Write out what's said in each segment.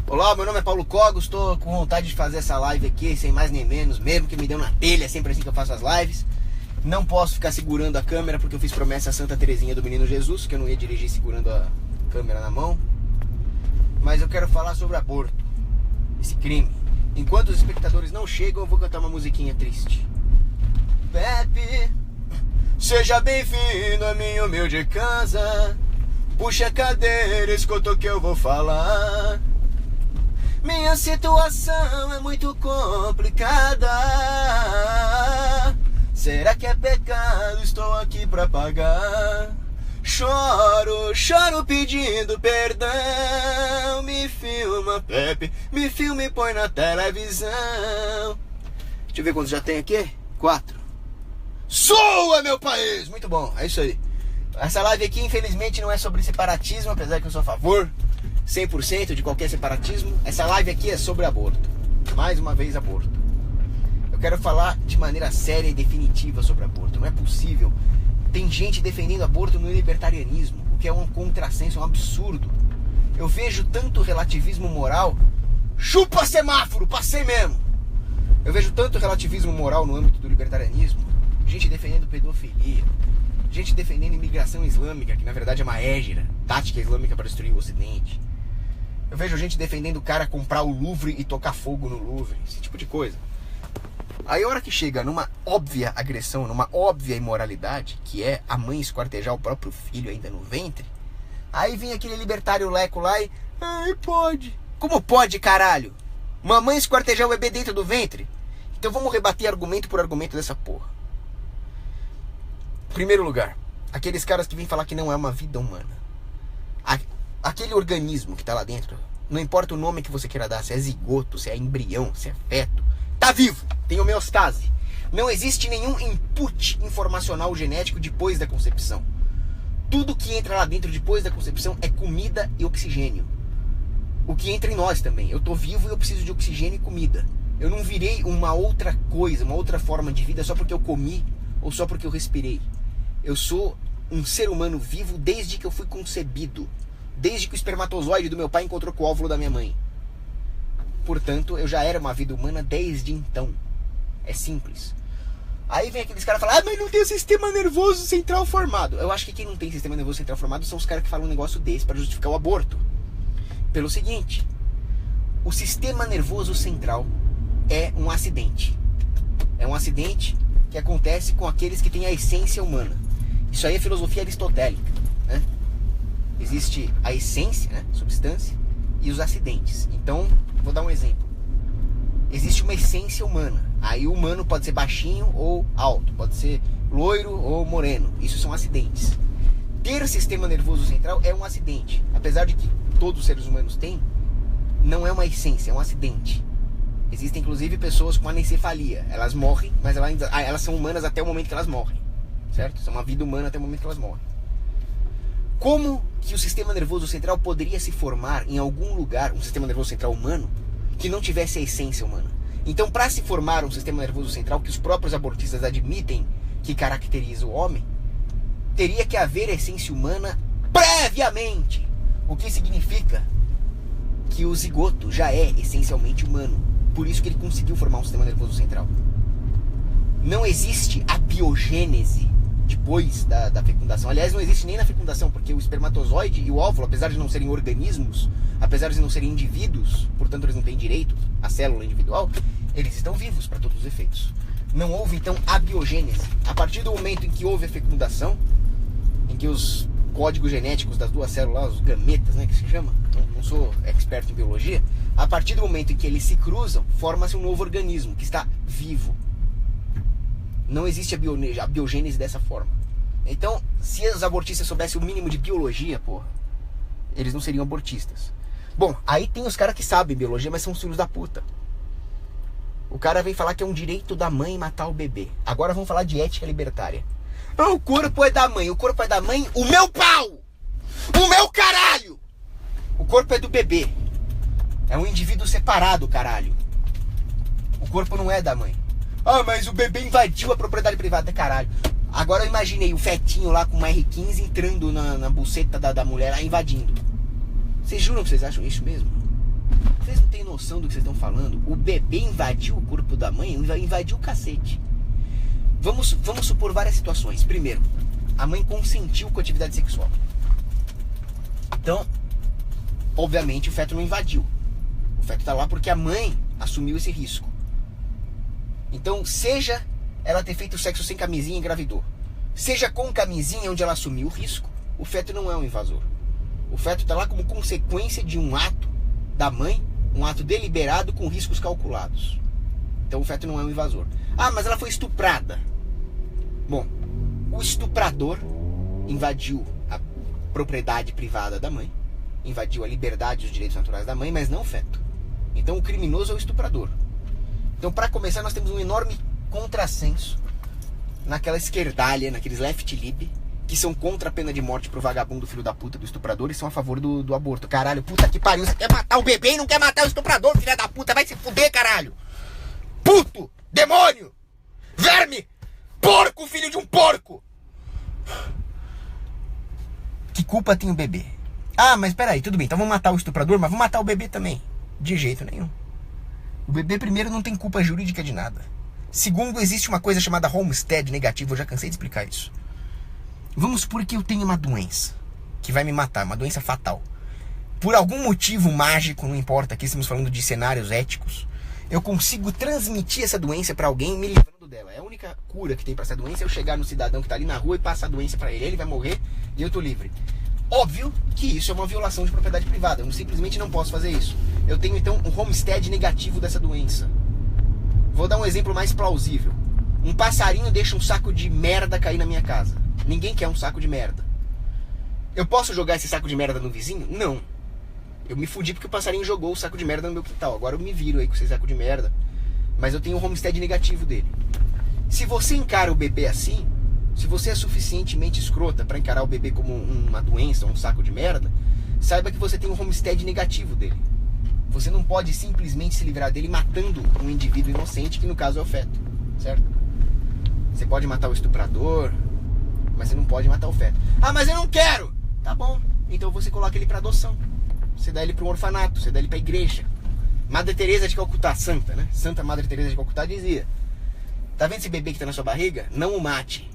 Olá, meu nome é Paulo Cogos, estou com vontade de fazer essa live aqui, sem mais nem menos, mesmo que me deu na telha, é sempre assim que eu faço as lives. Não posso ficar segurando a câmera porque eu fiz promessa a Santa Terezinha do Menino Jesus, que eu não ia dirigir segurando a câmera na mão. Mas eu quero falar sobre aborto, esse crime. Enquanto os espectadores não chegam, eu vou cantar uma musiquinha triste. Pepe, seja bem-vindo à minha humilde casa. Puxa a cadeira, escuta o que eu vou falar. Minha situação é muito complicada. Será que é pecado? Estou aqui pra pagar. Choro pedindo perdão. Me filma, Pepe, me filma e põe na televisão. Deixa eu ver quantos já tem aqui. 4. Sua, meu país! Muito bom, é isso aí. Essa live aqui, infelizmente, não é sobre separatismo, apesar que eu sou a favor 100% de qualquer separatismo. Essa live aqui é sobre aborto. Mais uma vez, aborto. Eu quero falar de maneira séria e definitiva sobre aborto. Não é possível. Tem gente defendendo aborto no libertarianismo, o que é um contrassenso, é um absurdo. Eu vejo tanto relativismo moral. Chupa semáforo, passei mesmo. Eu vejo tanto relativismo moral no âmbito do libertarianismo. Gente defendendo pedofilia, gente defendendo imigração islâmica, que na verdade é uma égida, tática islâmica para destruir o Ocidente. Eu vejo gente defendendo o cara comprar o Louvre e tocar fogo no Louvre, esse tipo de coisa. Aí a hora que chega numa óbvia agressão, numa óbvia imoralidade, que é a mãe esquartejar o próprio filho ainda no ventre, aí vem aquele libertário leco lá e... Ai, pode. Como pode, caralho? Uma mãe esquartejar o bebê dentro do ventre? Então vamos rebater argumento por argumento dessa porra. Primeiro lugar, aqueles caras que vêm falar que não é uma vida humana. Aquele organismo que tá lá dentro, não importa o nome que você queira dar, se é zigoto, se é embrião, se é feto, tá vivo, tem homeostase. Não existe nenhum input informacional genético depois da concepção. Tudo que entra lá dentro depois da concepção é comida e oxigênio. O que entra em nós também. Eu tô vivo e eu preciso de oxigênio e comida. Eu não virei uma outra coisa, uma outra forma de vida só porque eu comi ou só porque eu respirei. Eu sou um ser humano vivo desde que eu fui concebido. Desde que o espermatozoide do meu pai encontrou com o óvulo da minha mãe. Portanto, eu já era uma vida humana desde então. É simples. Aí vem aqueles caras falar: mas não tem o sistema nervoso central formado. Eu acho que quem não tem sistema nervoso central formado são os caras que falam um negócio desse para justificar o aborto. Pelo seguinte: o sistema nervoso central é um acidente. É um acidente que acontece com aqueles que têm a essência humana. Isso aí é filosofia aristotélica, né? Existe a essência, né, substância, e os acidentes. Então, vou dar um exemplo. Existe uma essência humana. Aí o humano pode ser baixinho ou alto, pode ser loiro ou moreno. Isso são acidentes. Ter sistema nervoso central é um acidente. Apesar de que todos os seres humanos têm, não é uma essência, é um acidente. Existem inclusive pessoas com anencefalia. Elas morrem, mas elas são humanas até o momento que elas morrem. Certo? São uma vida humana até o momento que elas morrem. Como que o sistema nervoso central poderia se formar em algum lugar, um sistema nervoso central humano, que não tivesse a essência humana? Então, para se formar um sistema nervoso central que os próprios abortistas admitem que caracteriza o homem, teria que haver essência humana previamente. O que significa que o zigoto já é essencialmente humano. Por isso que ele conseguiu formar um sistema nervoso central. Não existe a biogênese depois da fecundação. Aliás, não existe nem na fecundação, porque o espermatozoide e o óvulo, apesar de não serem organismos, apesar de não serem indivíduos, portanto eles não têm direito à célula individual, eles estão vivos para todos os efeitos. Não houve então a biogênese. A partir do momento em que houve a fecundação, em que os códigos genéticos das duas células, os gametas, né, que se chama, não sou expert em biologia, a partir do momento em que eles se cruzam, forma-se um novo organismo que está vivo. Não existe a biogênese dessa forma. Então, se os abortistas soubessem o mínimo de biologia, porra, eles não seriam abortistas. Bom, aí tem os caras que sabem biologia, mas são os filhos da puta. O cara vem falar que é um direito da mãe matar o bebê. Agora vamos falar de ética libertária. Ah, o corpo é da mãe. O corpo é da mãe, o meu pau! O meu caralho! O corpo é do bebê. É um indivíduo separado, caralho. O corpo não é da mãe. Ah, mas o bebê invadiu a propriedade privada, caralho. Agora eu imaginei o fetinho lá com uma R15 entrando na buceta da mulher lá, invadindo. Vocês juram que vocês acham isso mesmo? tem noção do que vocês estão falando? O bebê invadiu o corpo da mãe, invadiu o cacete. Vamos supor várias situações. Primeiro, a mãe consentiu com a atividade sexual. Então, obviamente, o feto não invadiu. O feto está lá porque a mãe assumiu esse risco. Então, seja ela ter feito sexo sem camisinha e engravidou, seja com camisinha onde ela assumiu o risco, o feto não é um invasor. O feto está lá como consequência de um ato da mãe, um ato deliberado com riscos calculados. Então o feto não é um invasor. Ah, mas ela foi estuprada. Bom, o estuprador invadiu a propriedade privada da mãe, invadiu a liberdade e os direitos naturais da mãe, mas não o feto. Então o criminoso é o estuprador. Então, para começar, nós temos um enorme contrassenso naquela esquerdalha, naqueles left-lib, que são contra a pena de morte pro vagabundo filho da puta do estuprador e são a favor do aborto. Caralho, puta que pariu, você quer matar o bebê e não quer matar o estuprador, filha da puta, vai se fuder, caralho! Puto! Demônio! Verme! Porco, filho de um porco! Que culpa tem o bebê? Ah, mas peraí, tudo bem, então vamos matar o estuprador, mas vamos matar o bebê também. De jeito nenhum. O bebê, primeiro, não tem culpa jurídica de nada. Segundo, existe uma coisa chamada homestead negativo, eu já cansei de explicar isso. Vamos supor que eu tenho uma doença que vai me matar, uma doença fatal. Por algum motivo mágico, não importa, aqui estamos falando de cenários éticos, eu consigo transmitir essa doença para alguém me livrando dela. É a única cura que tem para essa doença é eu chegar no cidadão que tá ali na rua e passar a doença para ele. Ele vai morrer e eu tô livre. Óbvio que isso é uma violação de propriedade privada. Eu simplesmente não posso fazer isso. Eu tenho então um homestead negativo dessa doença. Vou dar um exemplo mais plausível. Um passarinho deixa um saco de merda cair na minha casa. Ninguém quer um saco de merda. Eu posso jogar esse saco de merda no vizinho? Não. Eu me fudi porque o passarinho jogou o saco de merda no meu quintal. Agora eu me viro aí com esse saco de merda. Mas eu tenho um homestead negativo dele. Se você encara o bebê assim, se você é suficientemente escrota para encarar o bebê como uma doença, um saco de merda, saiba que você tem um homestead negativo dele. Você não pode simplesmente se livrar dele matando um indivíduo inocente, que no caso é o feto, certo? Você pode matar o estuprador, mas você não pode matar o feto. Ah, mas eu não quero! Tá bom, então você coloca ele para adoção. Você dá ele para um orfanato, você dá ele para a igreja. Madre Teresa de Calcutá, santa, né? Santa Madre Teresa de Calcutá dizia: tá vendo esse bebê que tá na sua barriga? Não o mate.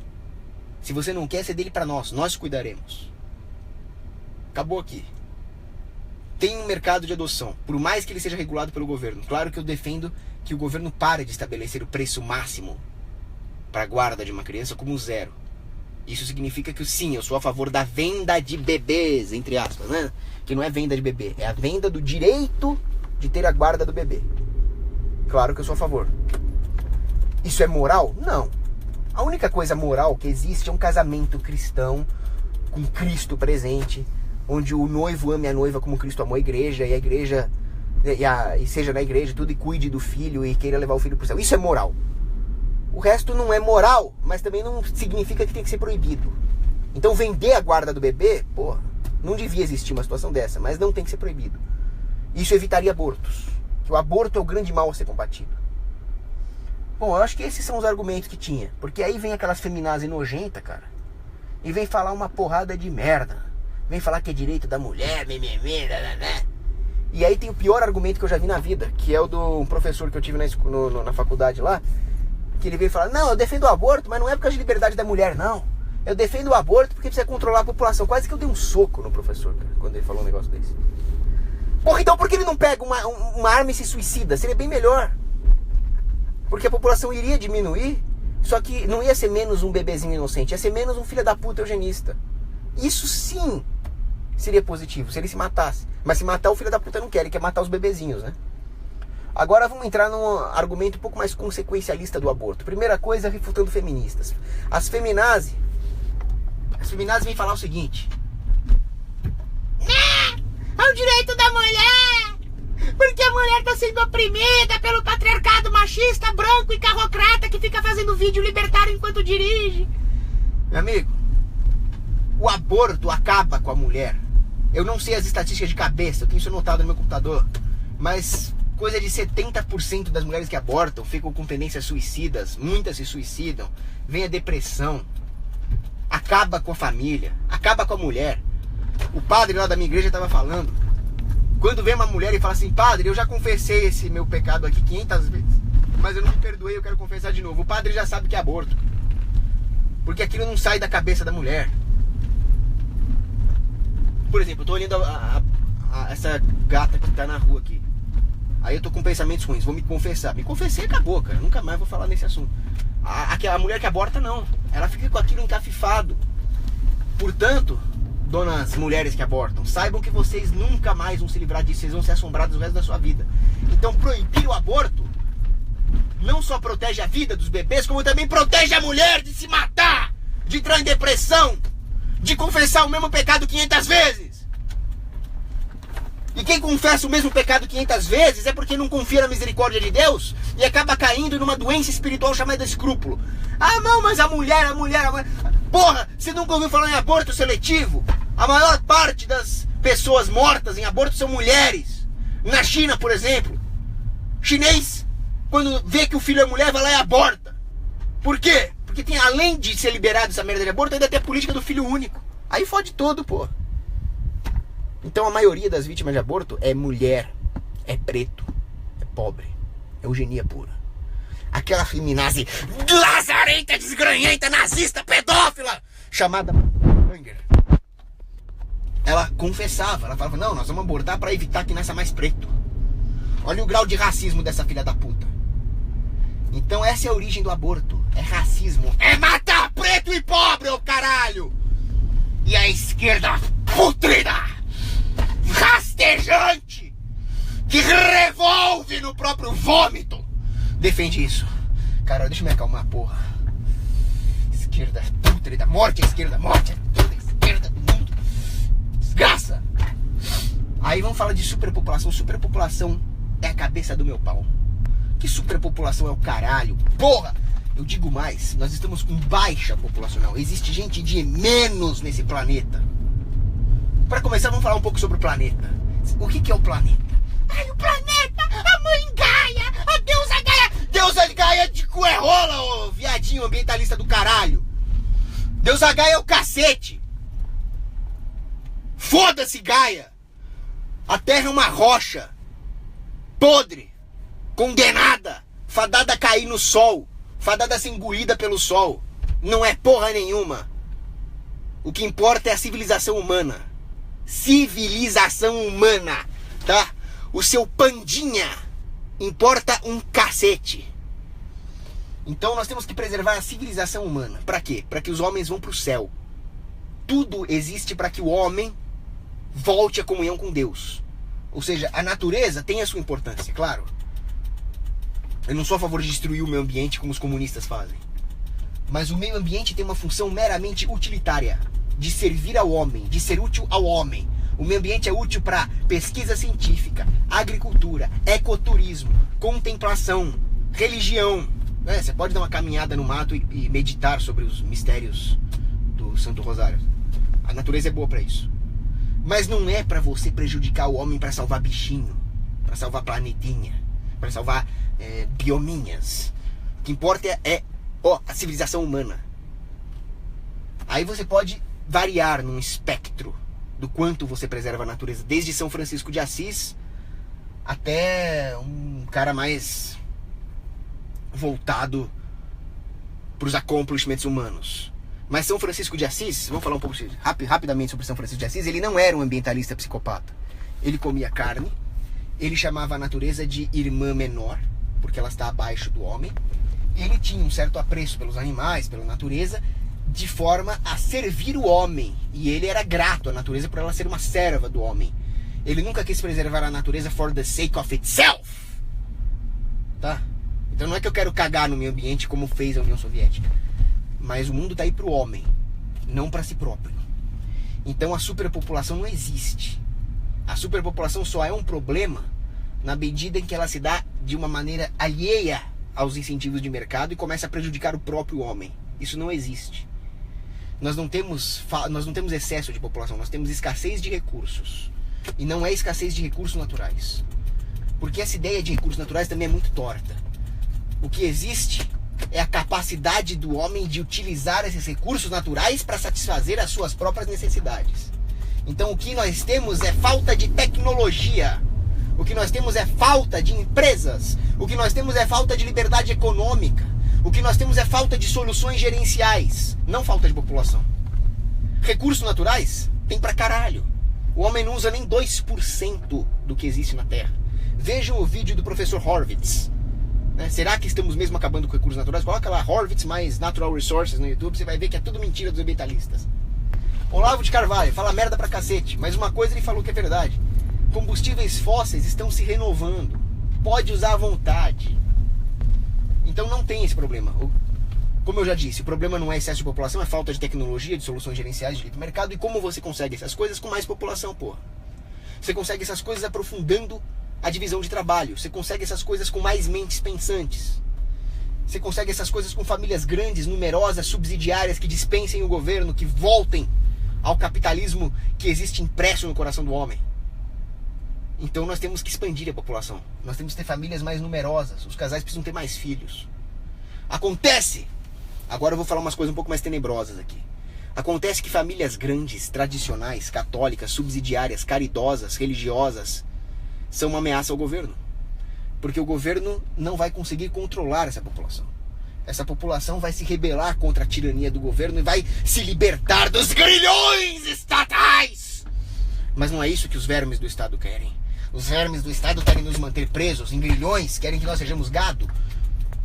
Se você não quer, você dele para nós cuidaremos. Acabou aqui. Tem um mercado de adoção, por mais que ele seja regulado pelo governo. Claro que eu defendo que o governo pare de estabelecer o preço máximo para a guarda de uma criança como zero. Isso significa que sim, eu sou a favor da venda de bebês, entre aspas, né? Que não é venda de bebê, é a venda do direito de ter a guarda do bebê. Claro que eu sou a favor. Isso é moral? Não. A única coisa moral que existe é um casamento cristão, com Cristo presente, onde o noivo ame a noiva como Cristo amou a igreja, e a igreja e seja na igreja tudo, e cuide do filho e queira levar o filho para o céu. Isso é moral. O resto não é moral, mas também não significa que tem que ser proibido. Então vender a guarda do bebê, porra, não devia existir uma situação dessa, mas não tem que ser proibido. Isso evitaria abortos, que o aborto é o grande mal a ser combatido. Bom, eu acho que esses são os argumentos que tinha, porque aí vem aquelas feminazes nojentas, cara, e vem falar uma porrada de merda. Vem falar que é direito da mulher, né? E aí tem o pior argumento que eu já vi na vida, que é o do professor que eu tive na faculdade lá, que ele veio falar: não, eu defendo o aborto, mas não é por causa de liberdade da mulher, não. Eu defendo o aborto porque precisa controlar a população. Quase que eu dei um soco no professor, cara, quando ele falou um negócio desse. Porra, então por que ele não pega uma arma e se suicida? Seria bem melhor. Porque a população iria diminuir, só que não ia ser menos um bebezinho inocente, ia ser menos um filho da puta eugenista. Isso sim seria positivo, se ele se matasse. Mas se matar, o filho da puta não quer, ele quer matar os bebezinhos, né? Agora vamos entrar num argumento um pouco mais consequencialista do aborto. Primeira coisa, refutando feministas. As feminazes vêm falar o seguinte: não, é o direito da mulher, porque a mulher tá sendo oprimida pelo patriarcado machista, branco e carrocrata que fica fazendo vídeo libertário enquanto dirige. Meu amigo, o aborto acaba com a mulher. Eu não sei as estatísticas de cabeça, eu tenho isso anotado no meu computador, mas coisa de 70% das mulheres que abortam ficam com tendências suicidas, muitas se suicidam, vem a depressão, acaba com a família, acaba com a mulher. O padre lá da minha igreja estava falando Quando vem uma mulher e fala assim, padre, eu já confessei esse meu pecado aqui 500 vezes, mas eu não me perdoei, eu quero confessar de novo. O padre já sabe que é aborto. Porque aquilo não sai da cabeça da mulher. Por exemplo, eu tô olhando essa gata que tá na rua aqui. Aí eu tô com pensamentos ruins, vou me confessar. Me confessei e acabou, cara. Nunca mais vou falar nesse assunto. A mulher que aborta, não. Ela fica com aquilo encafifado. Portanto, donas mulheres que abortam, saibam que vocês nunca mais vão se livrar disso. Vocês vão ser assombrados o resto da sua vida. Então proibir o aborto não só protege a vida dos bebês, como também protege a mulher de se matar, de entrar em depressão, de confessar o mesmo pecado 500 vezes. E quem confessa o mesmo pecado 500 vezes é porque não confia na misericórdia de Deus e acaba caindo numa doença espiritual chamada escrúpulo. Ah, não, mas a mulher... Porra, você nunca ouviu falar em aborto seletivo? A maior parte das pessoas mortas em aborto são mulheres. Na China, por exemplo, chinês, quando vê que o filho é mulher, vai lá e aborta. Por quê? Porque tem, além de ser liberado essa merda de aborto, ainda tem a política do filho único. Aí fode todo, pô. Então a maioria das vítimas de aborto é mulher, é preto, é pobre, é eugenia pura. Aquela feminazi lazarenta, desgranhenta, nazista, pedófila, chamada Banger. Ela confessava, ela falava, não, nós vamos abortar pra evitar que nasça mais preto. Olha o grau de racismo dessa filha da puta. Então essa é a origem do aborto, é racismo, é matar preto e pobre, ô caralho! E a esquerda putrida, rastejante, que revolve no próprio vômito, defende isso. Cara, deixa eu me acalmar, porra. Esquerda putrida, morte à esquerda, morte a toda a esquerda do mundo. Desgraça. Aí vamos falar de superpopulação. Superpopulação é a cabeça do meu pau. Que superpopulação é o caralho? Porra! Eu digo mais, nós estamos com baixa populacional. Existe gente de menos nesse planeta. Para começar, vamos falar um pouco sobre o planeta. O que é o planeta? Ai, o planeta, a mãe Gaia, a deusa Gaia. Deusa Gaia de cu é rola, ô viadinho ambientalista do caralho. Deusa Gaia é o cacete. Foda-se, Gaia. A Terra é uma rocha podre, condenada, fadada a cair no sol, fadada a ser engolida pelo sol. Não é porra nenhuma. O que importa é a civilização humana. Civilização humana, tá? O seu pandinha importa um cacete. Então nós temos que preservar a civilização humana. Pra quê? Pra que os homens vão pro céu. Tudo existe para que o homem volte à comunhão com Deus. Ou seja, a natureza tem a sua importância, claro. Eu não sou a favor de destruir o meio ambiente como os comunistas fazem. Mas o meio ambiente tem uma função meramente utilitária, de servir ao homem, de ser útil ao homem. O meio ambiente é útil para pesquisa científica, agricultura, ecoturismo, contemplação, religião. Você pode dar uma caminhada no mato e meditar sobre os mistérios do Santo Rosário. A natureza é boa para isso. Mas não é para você prejudicar o homem para salvar bichinho, para salvar planetinha, para salvar biominhas. O que importa é a civilização humana. Aí você pode variar num espectro do quanto você preserva a natureza, desde São Francisco de Assis até um cara mais voltado para os accomplishments humanos. Mas São Francisco de Assis, vamos falar um pouco rapidamente sobre São Francisco de Assis. Ele não era um ambientalista psicopata. Ele comia carne, ele chamava a natureza de irmã menor, porque ela está abaixo do homem. Ele tinha um certo apreço pelos animais, pela natureza, de forma a servir o homem. E ele era grato à natureza por ela ser uma serva do homem. Ele nunca quis preservar a natureza for the sake of itself. Tá? Então não é que eu quero cagar no meio ambiente como fez a União Soviética. Mas o mundo tá aí pro homem, não para si próprio. Então a superpopulação não existe. A superpopulação só é um problema na medida em que ela se dá de uma maneira alheia aos incentivos de mercado e começa a prejudicar o próprio homem. Isso não existe. Nós não temos excesso de população, nós temos escassez de recursos. E não é escassez de recursos naturais. Porque essa ideia de recursos naturais também é muito torta. O que existe é a capacidade do homem de utilizar esses recursos naturais para satisfazer as suas próprias necessidades. Então o que nós temos é falta de tecnologia. O que nós temos é falta de empresas. O que nós temos é falta de liberdade econômica. O que nós temos é falta de soluções gerenciais, não falta de população. Recursos naturais tem pra caralho. O homem não usa nem 2% do que existe na Terra. Vejam o vídeo do professor Horvitz. Será que estamos mesmo acabando com recursos naturais? Coloca lá Horvitz mais Natural Resources no YouTube, você vai ver que é tudo mentira dos ambientalistas. Olavo de Carvalho fala merda pra cacete, mas uma coisa ele falou que é verdade. Combustíveis fósseis estão se renovando. Pode usar à vontade. Então não tem esse problema. Como eu já disse, o problema não é excesso de população, é falta de tecnologia, de soluções gerenciais, de livre mercado. E como você consegue essas coisas com mais população, porra? Você consegue essas coisas aprofundando a divisão de trabalho. Você consegue essas coisas com mais mentes pensantes. Você consegue essas coisas com famílias grandes, numerosas, subsidiárias, que dispensem o governo, que voltem ao capitalismo que existe impresso no coração do homem. Então nós temos que expandir a população. Nós temos que ter famílias mais numerosas. Os casais precisam ter mais filhos. Acontece! Agora eu vou falar umas coisas um pouco mais tenebrosas aqui. Acontece que famílias grandes, tradicionais, católicas, subsidiárias, caridosas, religiosas, são uma ameaça ao governo. Porque o governo não vai conseguir controlar essa população. Essa população vai se rebelar contra a tirania do governo e vai se libertar dos grilhões estatais. Mas não é isso que os vermes do Estado querem. Os vermes do Estado querem nos manter presos em grilhões, querem que nós sejamos gado.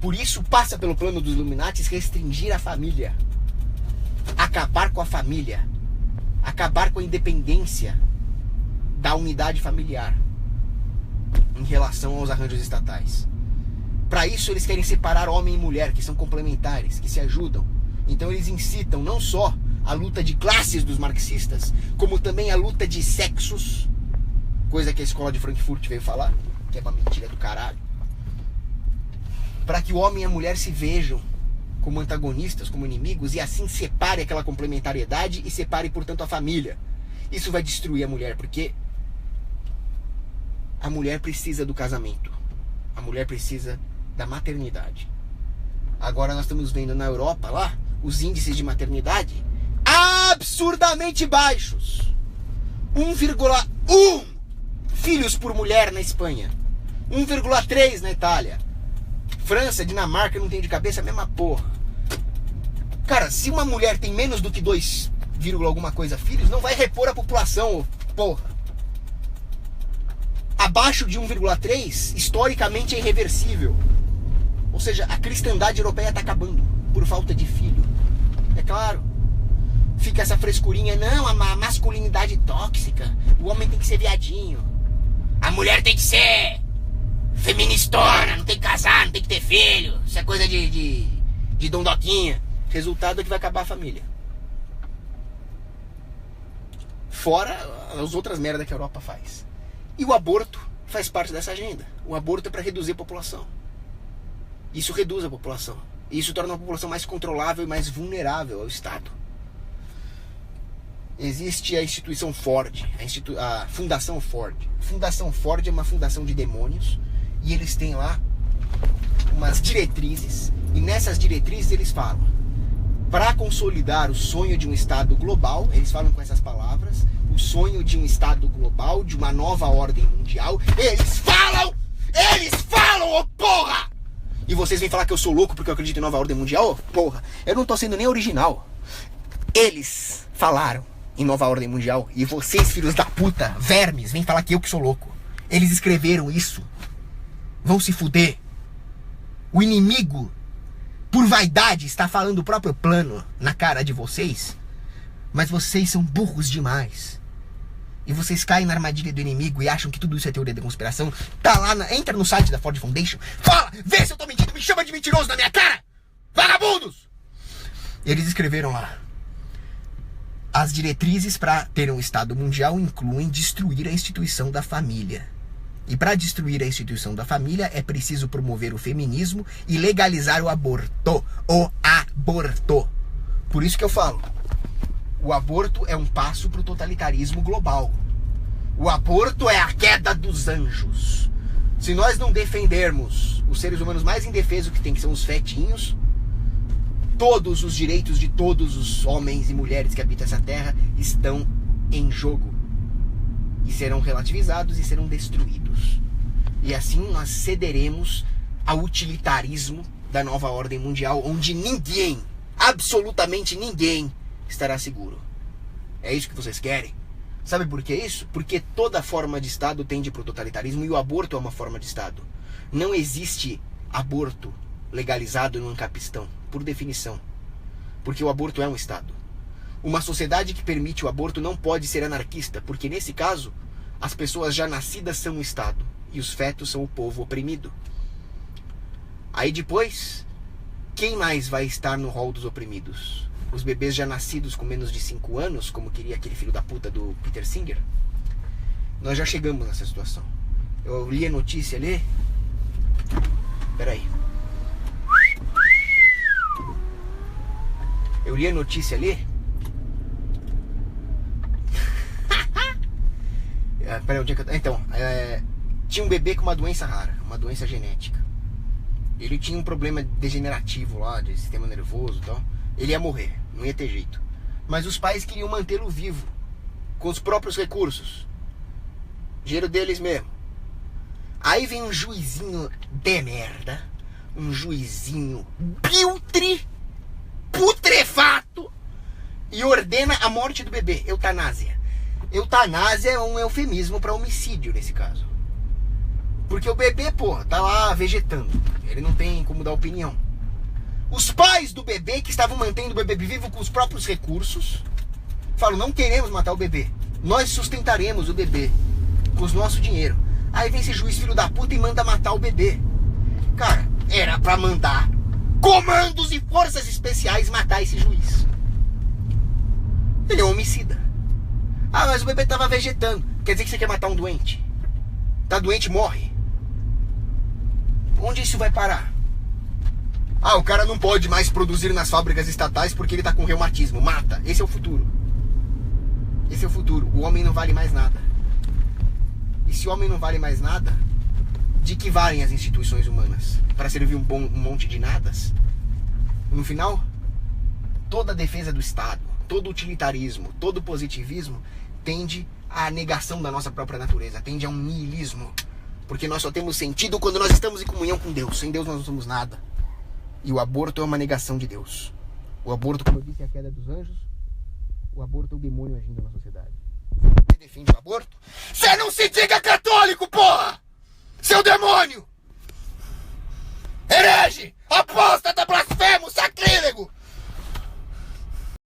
Por isso passa pelo plano dos Illuminatis restringir a família. Acabar com a família. Acabar com a independência da unidade familiar em relação aos arranjos estatais. Para isso eles querem separar homem e mulher, que são complementares, que se ajudam. Então eles incitam não só a luta de classes dos marxistas, como também a luta de sexos, coisa que a escola de Frankfurt veio falar, que é uma mentira do caralho, para que o homem e a mulher se vejam como antagonistas, como inimigos, e assim separe aquela complementariedade e separe, portanto, a família. Isso vai destruir a mulher, porque a mulher precisa do casamento. A mulher precisa da maternidade. Agora nós estamos vendo na Europa, lá, os índices de maternidade absurdamente baixos. 1,1 filhos por mulher na Espanha. 1,3 na Itália. França, Dinamarca, não tenho de cabeça, a mesma porra. Cara, se uma mulher tem menos do que 2, alguma coisa filhos, não vai repor a população, porra. Abaixo de 1,3, historicamente é irreversível. Ou seja, a cristandade europeia está acabando por falta de filho. É claro. Fica essa frescurinha, não, a masculinidade tóxica. O homem tem que ser viadinho. A mulher tem que ser feministona, não tem que casar, não tem que ter filho. Isso é coisa de dondoquinha. Resultado é que vai acabar a família. Fora as outras merdas que a Europa faz. E o aborto faz parte dessa agenda. O aborto é para reduzir a população. Isso reduz a população. Isso torna a população mais controlável e mais vulnerável ao Estado. Existe a instituição Ford, a Fundação Ford. A Fundação Ford é uma fundação de demônios. E eles têm lá umas diretrizes. E nessas diretrizes eles falam: para consolidar o sonho de um Estado global, eles falam com essas palavras, o sonho de um Estado global, de uma nova ordem mundial, eles falam, ô porra! E vocês vêm falar que eu sou louco porque eu acredito em nova ordem mundial? Ô porra, eu não tô sendo nem original. Eles falaram em nova ordem mundial, e vocês, filhos da puta, vermes, vêm falar que eu que sou louco. Eles escreveram isso. Vão se fuder. O inimigo, por vaidade, está falando o próprio plano na cara de vocês, mas vocês são burros demais. E vocês caem na armadilha do inimigo e acham que tudo isso é teoria da conspiração. Tá lá, entra no site da Ford Foundation, fala, vê se eu tô mentindo, me chama de mentiroso na minha cara, vagabundos! Eles escreveram lá: as diretrizes para ter um Estado mundial incluem destruir a instituição da família. E para destruir a instituição da família é preciso promover o feminismo e legalizar o aborto. O aborto. Por isso que eu falo, o aborto é um passo para o totalitarismo global. O aborto é a queda dos anjos. Se nós não defendermos os seres humanos mais indefesos que tem, que são os fetinhos, todos os direitos de todos os homens e mulheres que habitam essa terra estão em jogo. e serão relativizados e serão destruídos. E assim nós cederemos ao utilitarismo da nova ordem mundial, onde ninguém, absolutamente ninguém, estará seguro. É isso que vocês querem? Sabe por que isso? Porque toda forma de Estado tende para o totalitarismo e o aborto é uma forma de Estado. Não existe aborto legalizado no Ancapistão, por definição. Porque o aborto é um Estado. Uma sociedade que permite o aborto não pode ser anarquista, porque nesse caso, as pessoas já nascidas são o Estado e os fetos são o povo oprimido. Aí depois, quem mais vai estar no rol dos oprimidos? Os bebês já nascidos com menos de 5 anos, como queria aquele filho da puta do Peter Singer? Nós já chegamos nessa situação. Eu li a notícia ali. Peraí. Eu li a notícia ali. Peraí, onde é que eu... Então, tinha um bebê com uma doença rara, uma doença genética. Ele tinha um problema degenerativo lá, de sistema nervoso e tal. Ele ia morrer, não ia ter jeito. Mas os pais queriam mantê-lo vivo, com os próprios recursos. Dinheiro deles mesmo. Aí vem um juizinho de merda, um juizinho biltre, putrefato, e ordena a morte do bebê, eutanásia. Eutanásia é um eufemismo para homicídio nesse caso. Porque o bebê, porra, tá lá vegetando. Ele não tem como dar opinião. Os pais do bebê, que estavam mantendo o bebê vivo com os próprios recursos, falam, não queremos matar o bebê. Nós sustentaremos o bebê com o nosso dinheiro. Aí vem esse juiz filho da puta e manda matar o bebê. Cara, era pra mandar comandos e forças especiais matar esse juiz. Ele é um homicida. Ah, mas o bebê tava vegetando. Quer dizer que você quer matar um doente? Tá doente, morre. Onde isso vai parar? Ah, o cara não pode mais produzir nas fábricas estatais porque ele tá com reumatismo. Mata. Esse é o futuro. Esse é o futuro. O homem não vale mais nada. E se o homem não vale mais nada, de que valem as instituições humanas? Para servir um monte de nadas? No final, toda a defesa do Estado, todo utilitarismo, todo positivismo tende à negação da nossa própria natureza, tende a um niilismo. Porque nós só temos sentido quando nós estamos em comunhão com Deus. Sem Deus nós não somos nada. E o aborto é uma negação de Deus. O aborto, como eu disse, é a queda dos anjos. O aborto é o demônio agindo na sociedade. Você defende o aborto? Você não se diga católico, porra! Seu demônio! Herege! Apóstata, blasfemo, sacrílego!